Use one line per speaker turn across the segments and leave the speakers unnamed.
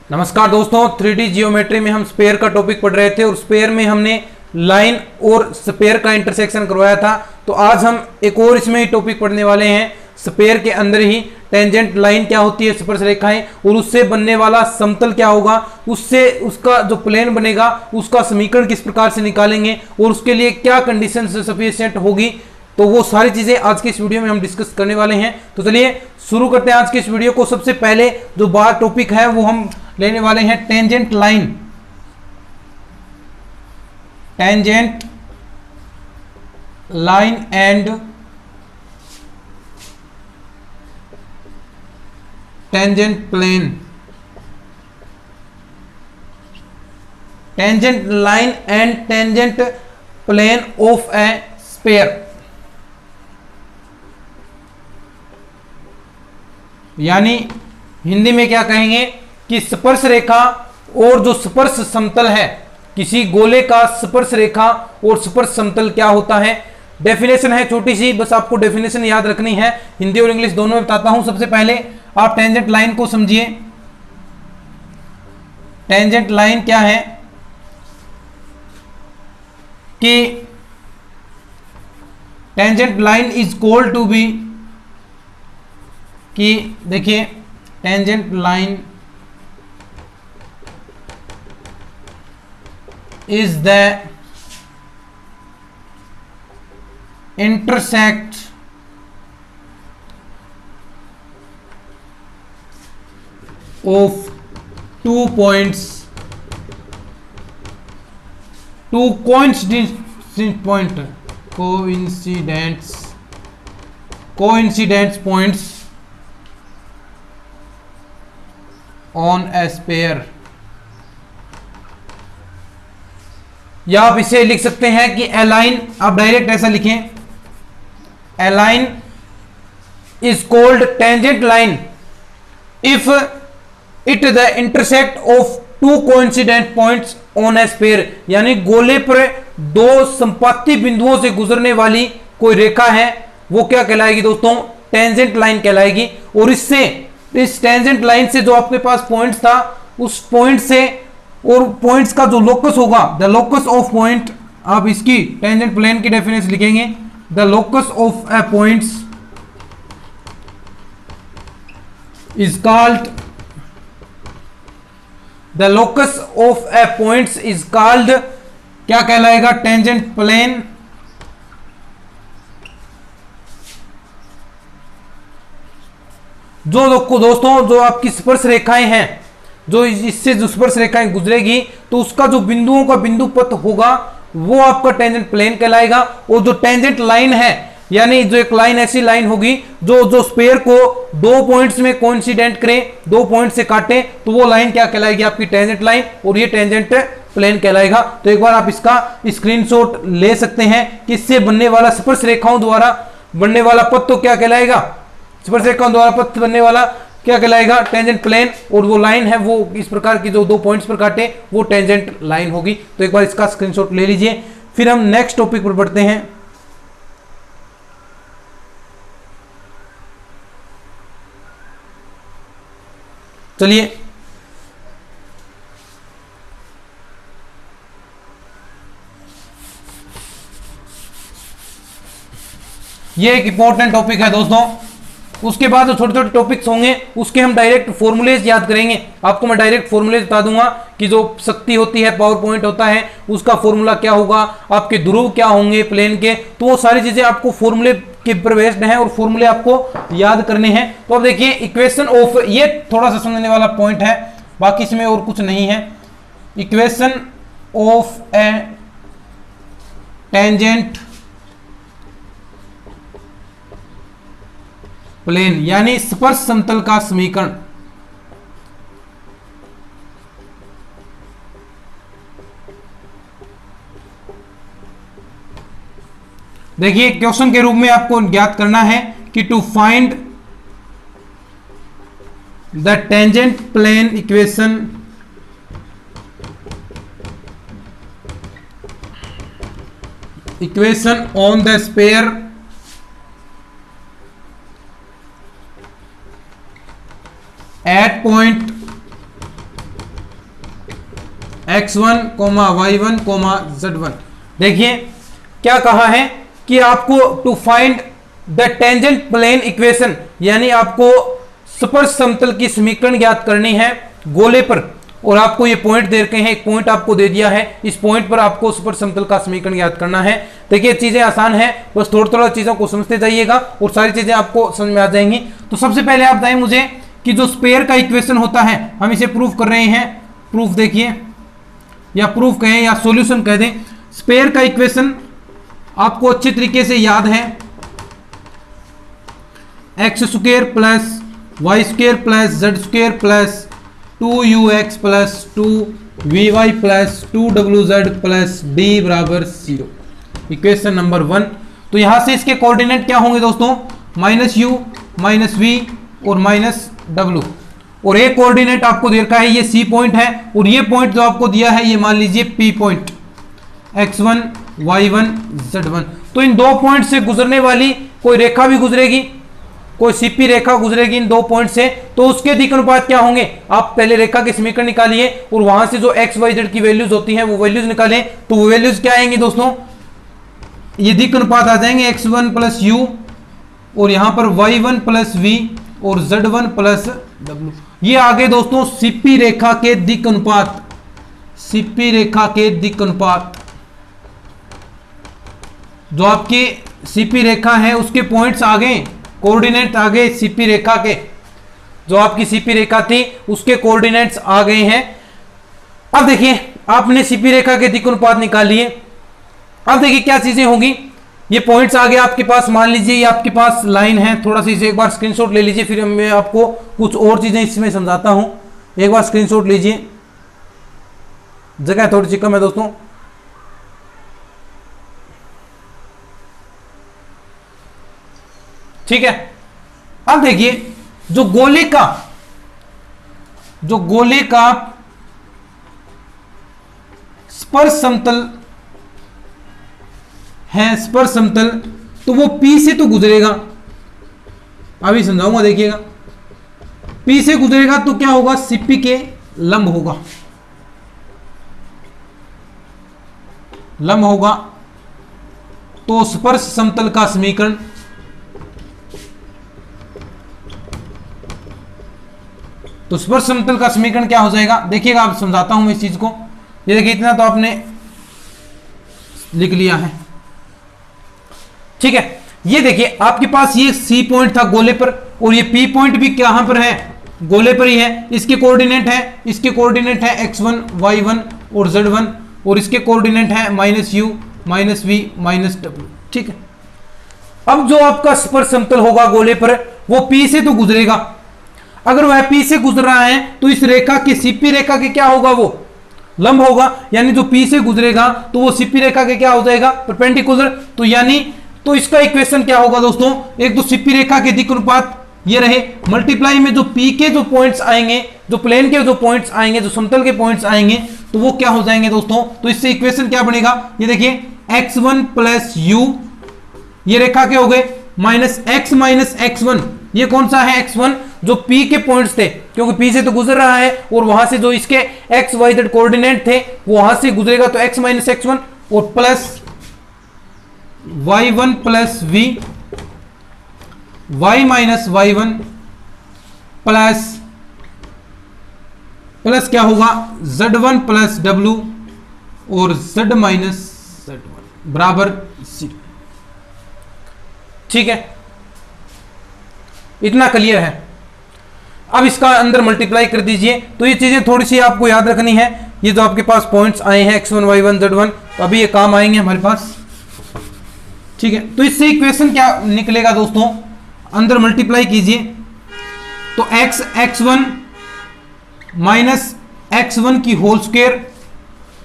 नमस्कार दोस्तों, 3D geometry में हम स्पेयर का टॉपिक पढ़ रहे थे और स्पेयर में हमने लाइन और स्पेयर का इंटरसेक्शन करवाया था। तो आज हम एक और इसमें ही टॉपिक पढ़ने वाले हैं। स्पेयर के अंदर ही टेंजेंट लाइन क्या होती है, स्पर्श रेखाएं, और उससे बनने वाला समतल क्या होगा, उससे उसका जो प्लेन बनेगा उसका समीकरण किस प्रकार से निकालेंगे और उसके लिए क्या कंडीशन सफिशिएंट होगी। तो वो सारी चीजें आज के इस वीडियो में हम डिस्कस करने वाले हैं। तो चलिए शुरू करते हैं आज के इस वीडियो को। सबसे पहले जो बात टॉपिक है वो हम लेने वाले हैं tangent line. Tangent line and tangent plane. Tangent line and tangent plane of a sphere, यानी हिंदी में क्या कहेंगे कि स्पर्श रेखा और जो स्पर्श समतल है, किसी गोले का स्पर्श रेखा और स्पर्श समतल क्या होता है। डेफिनेशन है छोटी सी, बस आपको डेफिनेशन याद रखनी है। हिंदी और इंग्लिश दोनों में बताता हूं। सबसे पहले आप टेंजेंट लाइन को समझिए। टेंजेंट लाइन क्या है कि tangent line is called to be, कि देखिए tangent line is the intersect of two points, two coincident point, coincident points on a sphere. या आप इसे लिख सकते हैं कि ए लाइन, आप डायरेक्ट ऐसा लिखें, a line is called tangent line if it the intersect of two coincident points on a sphere, यानी गोले पर दो संपाती बिंदुओं से गुजरने वाली कोई रेखा है, वो क्या कहलाएगी दोस्तों, टेंजेंट लाइन कहलाएगी। और इससे, इस टेंजेंट लाइन से जो आपके पास पॉइंट्स था, उस पॉइंट से और पॉइंट्स का जो लोकस होगा, द लोकस ऑफ पॉइंट, आप इसकी टेंजेंट प्लेन की डेफिनेशन लिखेंगे, the locus of A points is called, the locus of A points is called, क्या कहलाएगा, टेंजेंट प्लेन। जो दोस्तों जो आपकी स्पर्श रेखाएं हैं, जो इससे जो स्पर्श रेखाएं गुजरेगी, तो उसका जो बिंदुओं का बिंदु पथ होगा वो आपका टेंजेंट प्लेन कहलाएगा। और जो टेंजेंट लाइन है, यानी जो एक लाइन ऐसी लाइन होगी जो स्पेयर को दो पॉइंट्स में कोइंसिडेंट करे, दो पॉइंट से काटे, तो वो लाइन क्या कहलाएगी, आपकी टेंजेंट लाइन, और ये टेंजेंट प्लेन कहलाएगा। तो एक बार आप इसका स्क्रीनशॉट ले सकते हैं कि इससे बनने वाला स्पर्श रेखाओं द्वारा बनने वाला पथ तो क्या कहलाएगा, स्पर्श रेखाओं द्वारा पथ बनने वाला क्या कहलाएगा, टेंजेंट प्लेन। और वो लाइन है वो इस प्रकार की जो दो पॉइंट्स पर काटे वो टेंजेंट लाइन होगी। तो एक बार इसका स्क्रीनशॉट ले लीजिए। फिर हम नेक्स्ट टॉपिक पर बढ़ते हैं। चलिए ये एक इंपॉर्टेंट टॉपिक है दोस्तों। उसके बाद जो छोटे छोटे टॉपिक्स होंगे उसके हम डायरेक्ट फॉर्मूलेज याद करेंगे। आपको मैं डायरेक्ट फॉर्मूलेज बता दूंगा कि जो शक्ति होती है, पावर पॉइंट होता है, उसका फॉर्मूला क्या होगा, आपके ध्रुव क्या होंगे प्लेन के, तो वो सारी चीजें आपको फॉर्मूले के बेस्ड हैं और फॉर्मूले आपको याद करने हैं। तो अब देखिए इक्वेशन ऑफ, ये थोड़ा सा समझने वाला पॉइंट है, बाकी इसमें और कुछ नहीं है। Equation of a tangent plane, यानी स्पर्श समतल का समीकरण। देखिए क्वेश्चन के रूप में आपको ज्ञात करना है कि to find the tangent plane equation equation on the sphere at point x1 y1 z1। देखिए क्या कहा है कि आपको to find the tangent plane equation, यानी आपको स्पर्श समतल की समीकरण ज्ञात करनी है गोले पर, और आपको ये पॉइंट दे रखे हैं, एक पॉइंट आपको दे दिया है, इस पॉइंट पर आपको स्पर्श समतल का समीकरण ज्ञात करना है। देखिए चीजें आसान है, बस थोड़ा थोड़ा चीजों को समझते जाइएगा और सारी चीजें आपको समझ में आ जाएंगी। तो सबसे पहले आप बताएं मुझे कि जो स्पेयर का इक्वेशन होता है, हम इसे प्रूफ कर रहे हैं, प्रूफ देखिए या प्रूफ कहें या सॉल्यूशन कह दें। स्पेयर का इक्वेशन आपको अच्छे तरीके से याद है, x square plus y square plus z square plus 2ux plus 2vy plus 2wz plus d बराबर 0, इक्वेशन नंबर 1। तो यहां से इसके कोऑर्डिनेट क्या होंगे दोस्तों, -u -v और -w, और एक कोऑर्डिनेट आपको दे रखा है ये C पॉइंट है, और ये पॉइंट जो आपको दिया है ये मान लीजिए P point, x1 y1 z1। तो इन दो पॉइंट से गुजरने वाली कोई रेखा भी गुजरेगी, कोई सीपी रेखा गुजरेगी इन दो पॉइंट से, तो उसके दिक् अनुपात क्या होंगे, आप पहले रेखा के समीकरण निकालिए और वहां से जो एक्स वाई जेड की वैल्यूज होती हैं वो वैल्यूज निकालें। तो वो वैल्यूज क्या आएंगी दोस्तों, ये दिक् अनुपात आ जाएंगे x1 प्लस यू, और यहां पर y1 प्लस v और z1 प्लस w। ये आगे दोस्तों सीपी रेखा के दिक् अनुपात, सीपी रेखा के दिक् अनुपात, जो आपकी सीपी रेखा है उसके पॉइंट्स आ गए, कोऑर्डिनेट आ गए सीपी रेखा के, जो आपकी सीपी रेखा थी उसके कोऑर्डिनेट्स आ गए हैं। अब देखिए आपने सीपी रेखा के दिक् अनुपात निकाल लिए। अब देखिए क्या चीजें होंगी, ये पॉइंट्स आ गए आपके पास, मान लीजिए ये आपके पास लाइन है, थोड़ा सा इसे एक बार स्क्रीनशॉट ले लीजिए, फिर मैं आपको कुछ और चीजें इसमें समझाता हूं। एक बार स्क्रीनशॉट लीजिए, जगह थोड़ी सी कम है दोस्तों। ठीक है, अब देखिए जो गोले का स्पर्श समतल है, स्पर्श समतल, तो वो P से तो गुजरेगा, अभी समझाऊंगा देखिएगा। P से गुजरेगा तो क्या होगा, CP के लंब होगा, लंब होगा, तो स्पर्श समतल का समीकरण, तो स्पर्श समतल का समीकरण क्या हो जाएगा, देखिएगा आप, समझाता हूं मैं इस चीज को। ये देखिए इतना तो आपने लिख लिया है, ठीक है। ये देखिए आपके पास ये C पॉइंट था गोले पर, और ये P पॉइंट भी कहां पर है, गोले पर ही है। इसके कोऑर्डिनेट है, इसके कोऑर्डिनेट है x1 y1 और z1, और इसके कोऑर्डिनेट है -u -v -w, ठीक है। अब जो आपका स्पर्श समतल होगा गोले पर, वो P से तो गुजरेगा, अगर वह P से गुजर रहा है तो इस रेखा की, सीपी रेखा के क्या होगा, वो लंब होगा, यानी जो P से गुजरेगा तो वो सीपी रेखा के क्या हो जाएगा, परपेंडिकुलर। तो यानी तो इसका इक्वेशन क्या होगा दोस्तों, एक तो सीपी रेखा के दिक् अनुपात ये रहे, मल्टीप्लाई में जो P के जो पॉइंट्स आएंगे, जो प्लेन के जो पॉइंट्स आएंगे, जो समतल के पॉइंट्स आएंगे, तो वो क्या हो जाएंगे दोस्तों। तो इससे इक्वेशन क्या बनेगा, ये देखिए x1 प्लस u, ये रेखा के हो गए, माइनस x माइनस x1, ये कौन सा है x1, जो P के पॉइंट्स थे, क्योंकि P से तो गुजर रहा है, और वहां से जो इसके x y z कोऑर्डिनेट थे वो वहां से गुजरेगा, तो x माइनस x1 और plus y1 plus v, y minus y1 plus क्या होगा z1 प्लस w और z माइनस z1 बराबर 0, ठीक है। इतना क्लियर है। अब इसका अंदर मल्टीप्लाई कर दीजिए, तो ये चीजें थोड़ी सी आपको याद रखनी है। ये जो आपके पास पॉइंट्स आए हैं x1 y1 z1, तो अभी ये काम आएंगे हमारे पास, ठीक है। तो इससे इक्वेशन क्या निकलेगा दोस्तों, अंदर मल्टीप्लाई कीजिए, तो x1 माइनस x1 की होल स्क्वायर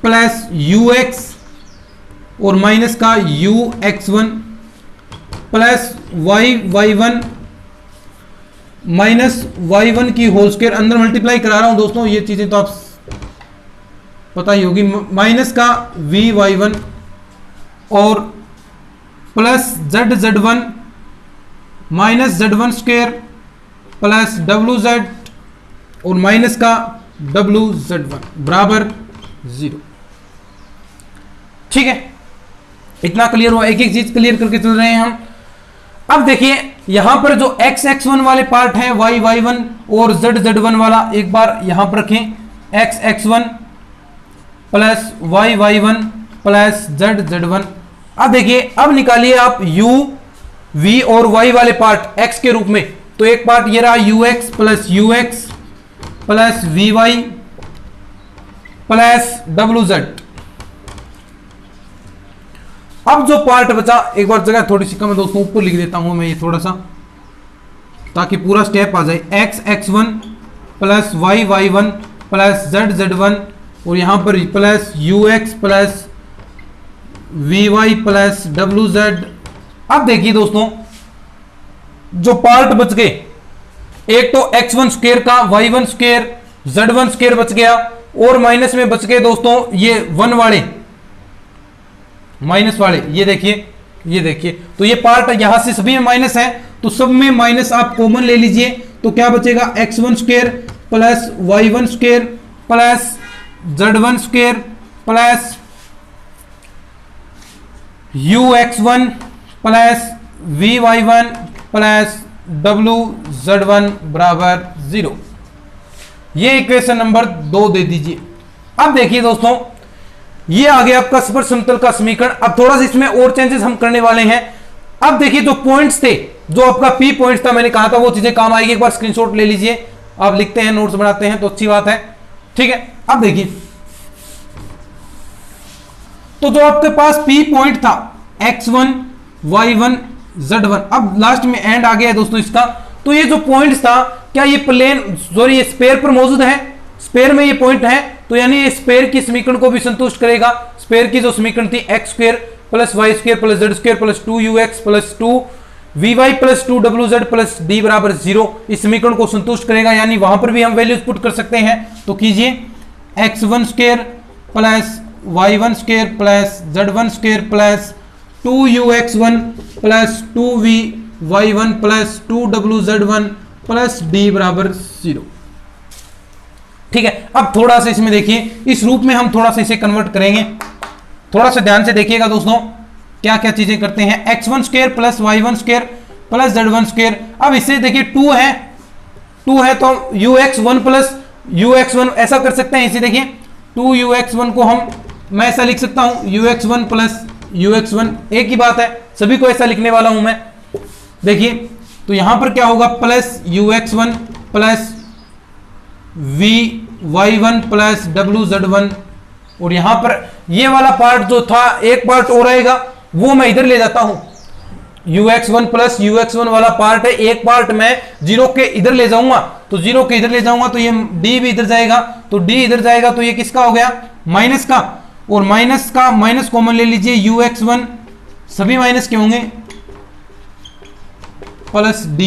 प्लस ux और माइनस का ux1 plus y1 minus y1 की होल स्क्वायर, अंदर मल्टीप्लाई करा रहा हूं दोस्तों, ये चीजें तो आप पता ही होगी, माइनस का vy1 और plus z1 minus z1 square plus wz और माइनस का wz1 बराबर 0। ठीक है, इतना क्लियर हुआ, एक एक चीज क्लियर करके चल रहे हैं हम। अब देखिए यहां पर जो x x1 वाले पार्ट है, y y1 और z z1 वाला, एक बार यहां पर रखें, x x1 plus y y1 plus z z1। अब देखिए, अब निकालिए आप u v और y वाले पार्ट x के रूप में। तो एक पार्ट ये रहा ux plus ux plus vy plus wz। अब जो पार्ट बचा, एक बार जगह थोड़ी सी कम है दोस्तों, ऊपर लिख देता हूं मैं ये थोड़ा सा, ताकि पूरा स्टेप आ जाए। x x1 plus y y1 plus z z1 और यहां पर plus ux plus vy plus wz। अब देखिए दोस्तों, जो पार्ट बच गए, एक तो x1 स्क्वायर का y1 स्क्वायर z1 स्क्वायर बच गया, और माइनस में बच गए दोस्तों ये 1 वाले, माइनस वाले, ये देखिए, ये देखिए। तो ये पार्ट यहां से सभी में माइनस है, तो सब में माइनस आप कॉमन ले लीजिए। तो क्या बचेगा, x1 square plus y1 square plus z1 square plus ux1 plus vy1 plus wz1 बराबर 0। ये इक्वेशन नंबर 2 दे दीजिए। अब देखिए दोस्तों, ये आ गया आपका स्पर्श समतल का समीकरण। अब थोड़ा सा इसमें और चेंजेस हम करने वाले हैं। अब देखिए, जो पॉइंट्स थे, जो आपका पी पॉइंट्स था, मैंने कहा था वो चीजें काम आएगी। एक बार स्क्रीनशॉट ले लीजिए, आप लिखते हैं, नोट्स बनाते हैं तो अच्छी बात है। ठीक है, अब देखिए, तो जो आपके पास पी पॉइंट था x1 y1 z1, अब लास्ट में एंड आ गया है दोस्तों इसका। तो ये जो पॉइंट्स था, क्या ये प्लेन, सॉरी, ये स्पेयर पर मौजूद है, स्पेयर में ये पॉइंट है, तो यानी ये स्पेयर की समीकरण को भी संतुष्ट करेगा। स्पेयर की जो समीकरण थी x square plus y square plus z square plus 2ux plus 2vy plus 2wz plus d बराबर 0, इस समीकरण को संतुष्ट करेगा। यानी वहां पर भी हम वैल्यूज पुट कर सकते हैं। तो कीजिए, x1 square plus y1 square plus z1 square plus 2ux1 plus 2vy1 plus 2wz1 plus d बराबर 0। ठीक है, अब थोड़ा सा इसमें देखिए, इस रूप में हम थोड़ा सा इसे कन्वर्ट करेंगे। थोड़ा सा ध्यान से देखिएगा दोस्तों, क्या क्या चीजें करते हैं। x1 square plus y1 square plus z1 square. अब इसे देखिए, 2 है तो ux1 प्लस ux1 ऐसा कर सकते हैं। इसे देखिए, 2ux1 को मैं ऐसा लिख सकता हूं, ux1 प्लस ux1, एक ही बात है, सभी को ऐसा लिखने वाला हूं मैं। देखिए, तो यहां पर क्या होगा, plus ux1 plus vy1 plus wz1, और यहां पर ये वाला पार्ट जो था, एक पार्ट और आएगा, वो मैं इधर ले जाता हूं। ux1 प्लस ux1 वाला पार्ट है, एक पार्ट मैं 0 के इधर ले जाऊंगा, तो 0 के इधर ले जाऊंगा तो ये d भी इधर जाएगा, तो d इधर जाएगा, तो ये किसका हो गया, माइनस का, और माइनस का माइनस कॉमन ले लीजिए, ux1 सभी माइनस के होंगे प्लस d।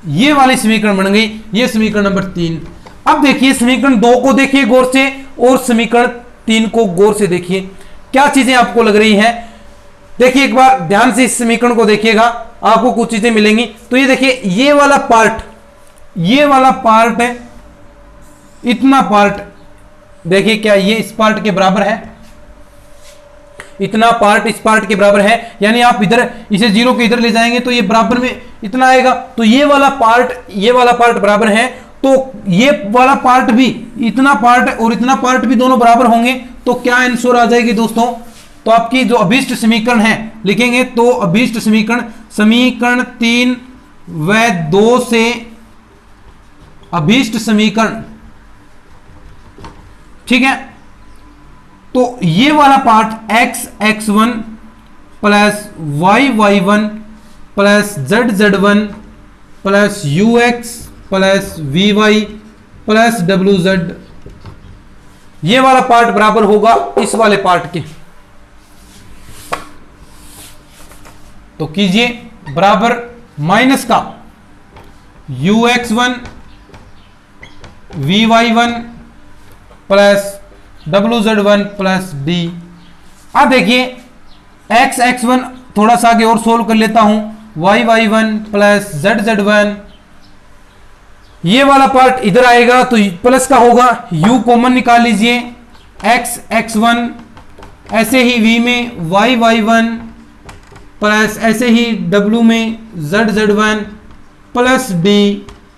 ये वाली समीकरण बन गई, ये समीकरण नंबर 3। अब देखिए, समीकरण 2 को देखिए गौर से, और समीकरण 3 को गौर से देखिए, क्या चीजें आपको लग रही हैं। देखिए, एक बार ध्यान से इस समीकरण को देखिएगा, आपको कुछ चीजें मिलेंगी। तो ये देखिए, ये वाला पार्ट है, इतना पार्ट देखिए, क्या ये इस पार्ट के बराबर है, इतना पार्ट इस पार्ट के बराबर है। यानी आप इधर इसे 0 के इधर ले जाएंगे तो ये बराबर में इतना आएगा, तो ये वाला पार्ट बराबर है, तो ये वाला पार्ट भी, इतना पार्ट और इतना पार्ट भी दोनों बराबर होंगे। तो क्या आंसर आ जाएगी दोस्तों, तो आपकी जो अभीष्ट समीकरण है लिखेंगे, तो अभीष्ट समीकरण 3 व 2 से अभीष्ट समीकरण, ठीक है। तो ये वाला part x x1 plus y y1 plus z z1 plus ux plus vy plus wz, ये वाला पार्ट बराबर होगा इस वाले पार्ट के। तो कीजिए, बराबर माइनस का ux1 vy1 plus wz1 plus d। अब देखिए, x x1 थोड़ा सा आगे और सोल्व कर लेता हूं, y y1 plus z z1, ये वाला पार्ट इधर आएगा तो प्लस का होगा, u कॉमन निकाल लीजिए, x x1, ऐसे ही v में y y1 प्लस ऐसे ही w में z z1 प्लस d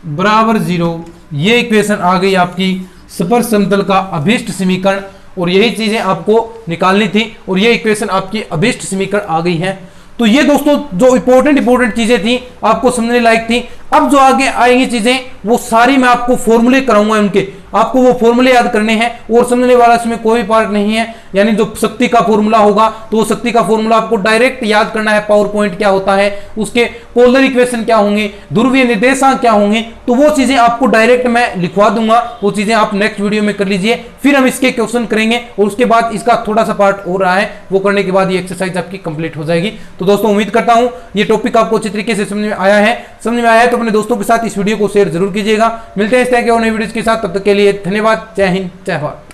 बराबर 0। ये इक्वेशन आ गई आपकी स्पर्श समतल का अभीष्ट समीकरण, और यही चीजें आपको निकालनी थी, और ये इक्वेशन आपकी अभीष्ट समीकरण आ गई है। तो ये दोस्तों जो इंपॉर्टेंट चीजें थी आपको समझने लायक थी। अब जो आगे आएंगी चीजें वो सारी मैं आपको फॉर्मूले कराऊंगा, उनके आपको वो फॉर्मूले याद करने हैं, और समझने वाला इसमें कोई पार्ट नहीं है। यानी जो शक्ति का फॉर्मूला होगा तो वो शक्ति का फॉर्मूला आपको डायरेक्ट याद करना है, पावर पॉइंट क्या होता है, उसके पोलर इक्वेशन क्या होंगे, ध्रुवीय निर्देशांक क्या होंगे, तो वो चीजें आपको डायरेक्ट मैं लिखवा दूंगा। वो चीजें आप नेक्स्ट वीडियो में कर लीजिए, फिर हम इसके क्वेश्चन करेंगे, और उसके बाद इसका थोड़ा सा पार्ट हो रहा है, वो करने के बाद ये एक्सरसाइज आपकी कंप्लीट हो जाएगी। तो दोस्तों उम्मीद करता हूं ये टॉपिक आपको अच्छी तरीके से समझ में आया है। समझ में आया है तो अपने दोस्तों के साथ इस वीडियो को शेयर जरूर कीजिएगा। मिलते हैं इस तरह के और नई वीडियोज के साथ, तब तक के लिए धन्यवाद। जय हिंद, जय भारत।